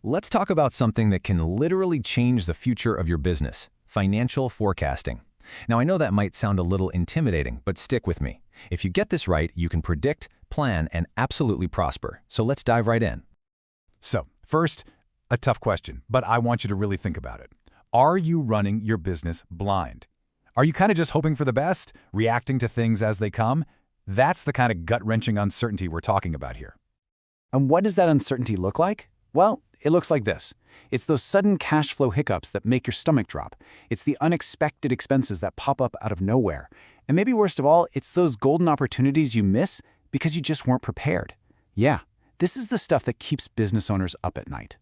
Let's talk about something that can literally change the future of your business, financial forecasting. Now, I know that might sound a little intimidating, but stick with me. If you get this right, you can predict, plan, and absolutely prosper. So let's dive right in. So, first, a tough question, but I want you to really think about it. Are you running your business blind? Are you kind of just hoping for the best, reacting to things as they come? That's the kind of gut-wrenching uncertainty we're talking about here. And what does that uncertainty look like? Well, it looks like this. It's those sudden cash flow hiccups that make your stomach drop. It's the unexpected expenses that pop up out of nowhere. And maybe worst of all, it's those golden opportunities you miss because you just weren't prepared. Yeah, this is the stuff that keeps business owners up at night.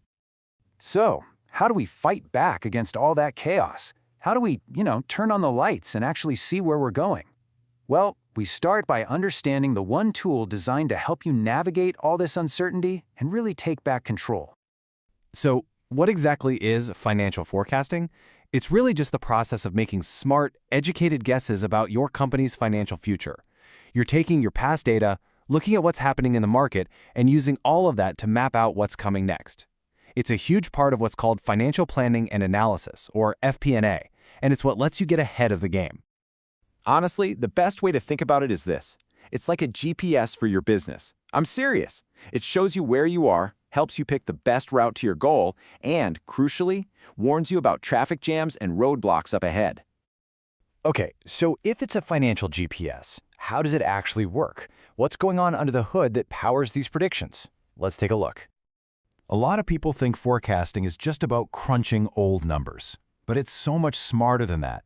So, how do we fight back against all that chaos? How do we, turn on the lights and actually see where we're going? Well, we start by understanding the one tool designed to help you navigate all this uncertainty and really take back control. So, what exactly is financial forecasting? It's really just the process of making smart, educated guesses about your company's financial future. You're taking your past data, looking at what's happening in the market, and using all of that to map out what's coming next. It's a huge part of what's called financial planning and analysis, or FP&A, and it's what lets you get ahead of the game. Honestly, the best way to think about it is this. It's like a GPS for your business. I'm serious. It shows you where you are, helps you pick the best route to your goal, and, crucially, warns you about traffic jams and roadblocks up ahead. Okay, so if it's a financial GPS, how does it actually work? What's going on under the hood that powers these predictions? Let's take a look. A lot of people think forecasting is just about crunching old numbers, but it's so much smarter than that.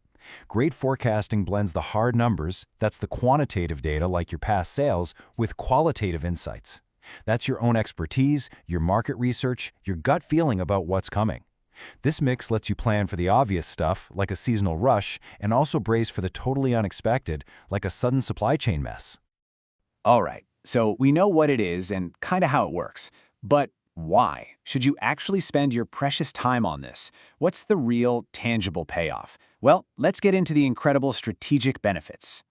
Great forecasting blends the hard numbers, that's the quantitative data like your past sales, with qualitative insights. That's your own expertise, your market research, your gut feeling about what's coming. This mix lets you plan for the obvious stuff, like a seasonal rush, and also brace for the totally unexpected, like a sudden supply chain mess. All right, so we know what it is and kind of how it works. But why should you actually spend your precious time on this? What's the real, tangible payoff? Well, let's get into the incredible strategic benefits.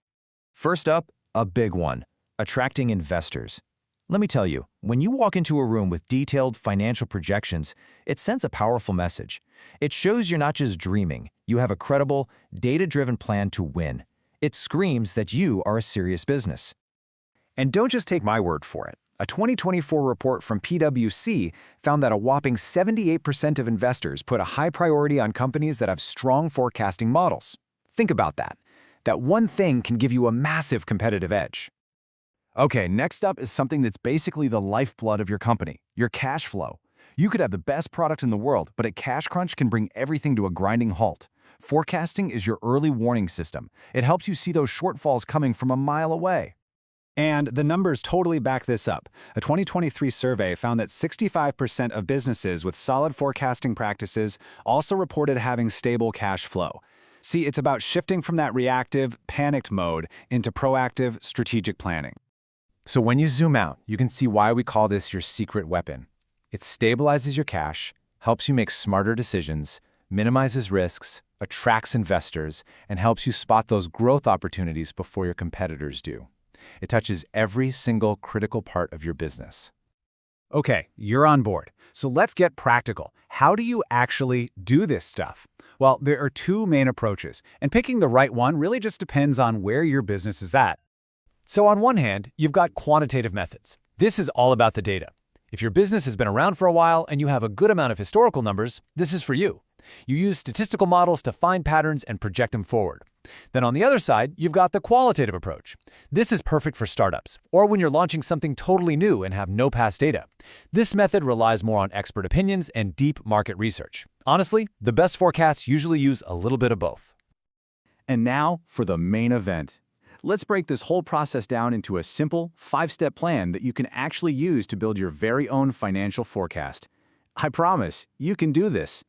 First up, a big one, attracting investors. Let me tell you, when you walk into a room with detailed financial projections, it sends a powerful message. It shows you're not just dreaming, you have a credible, data-driven plan to win. It screams that you are a serious business. And don't just take my word for it. A 2024 report from PwC found that a whopping 78% of investors put a high priority on companies that have strong forecasting models. Think about that. That one thing can give you a massive competitive edge. Okay, next up is something that's basically the lifeblood of your company, your cash flow. You could have the best product in the world, but a cash crunch can bring everything to a grinding halt. Forecasting is your early warning system. It helps you see those shortfalls coming from a mile away. And the numbers totally back this up. A 2023 survey found that 65% of businesses with solid forecasting practices also reported having stable cash flow. See, it's about shifting from that reactive, panicked mode into proactive, strategic planning. So when you zoom out, you can see why we call this your secret weapon. It stabilizes your cash, helps you make smarter decisions, minimizes risks, attracts investors, and helps you spot those growth opportunities before your competitors do. It touches every single critical part of your business. Okay, you're on board. So let's get practical. How do you actually do this stuff? Well, there are two main approaches, and picking the right one really just depends on where your business is at. So on one hand, you've got quantitative methods. This is all about the data. If your business has been around for a while and you have a good amount of historical numbers, this is for you. You use statistical models to find patterns and project them forward. Then on the other side, you've got the qualitative approach. This is perfect for startups, or when you're launching something totally new and have no past data. This method relies more on expert opinions and deep market research. Honestly, the best forecasts usually use a little bit of both. And now for the main event. Let's break this whole process down into a simple, 5-step plan that you can actually use to build your very own financial forecast. I promise, you can do this.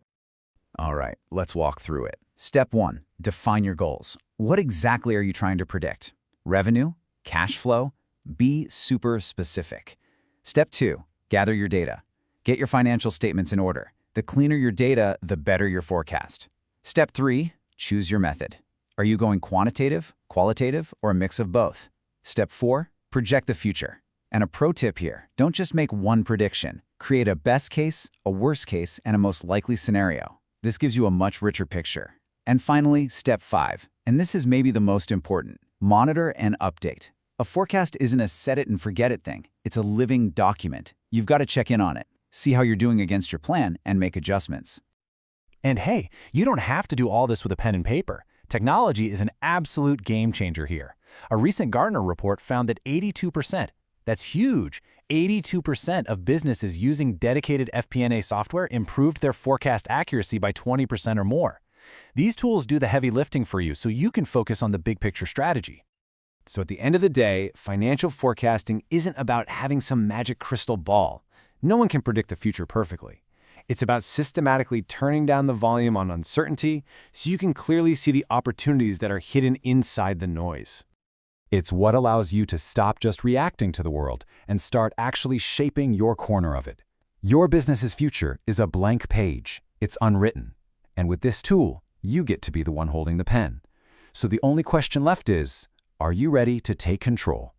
All right, let's walk through it. Step 1, define your goals. What exactly are you trying to predict? Revenue? Cash flow? Be super specific. Step 2, gather your data. Get your financial statements in order. The cleaner your data, the better your forecast. Step 3, choose your method. Are you going quantitative, qualitative, or a mix of both? Step 4, project the future. And a pro tip here, don't just make one prediction. Create a best case, a worst case, and a most likely scenario. This gives you a much richer picture. And finally, step 5, and this is maybe the most important: monitor and update. A forecast isn't a set-it-and-forget-it thing. It's a living document. You've got to check in on it, see how you're doing against your plan, and make adjustments. And hey, you don't have to do all this with a pen and paper. Technology is an absolute game changer here. A recent Gartner report found that 82%, that's huge, 82% of businesses using dedicated FP&A software improved their forecast accuracy by 20% or more. These tools do the heavy lifting for you so you can focus on the big picture strategy. So at the end of the day, financial forecasting isn't about having some magic crystal ball. No one can predict the future perfectly. It's about systematically turning down the volume on uncertainty so you can clearly see the opportunities that are hidden inside the noise. It's what allows you to stop just reacting to the world and start actually shaping your corner of it. Your business's future is a blank page. It's unwritten. And with this tool, you get to be the one holding the pen. So the only question left is, are you ready to take control?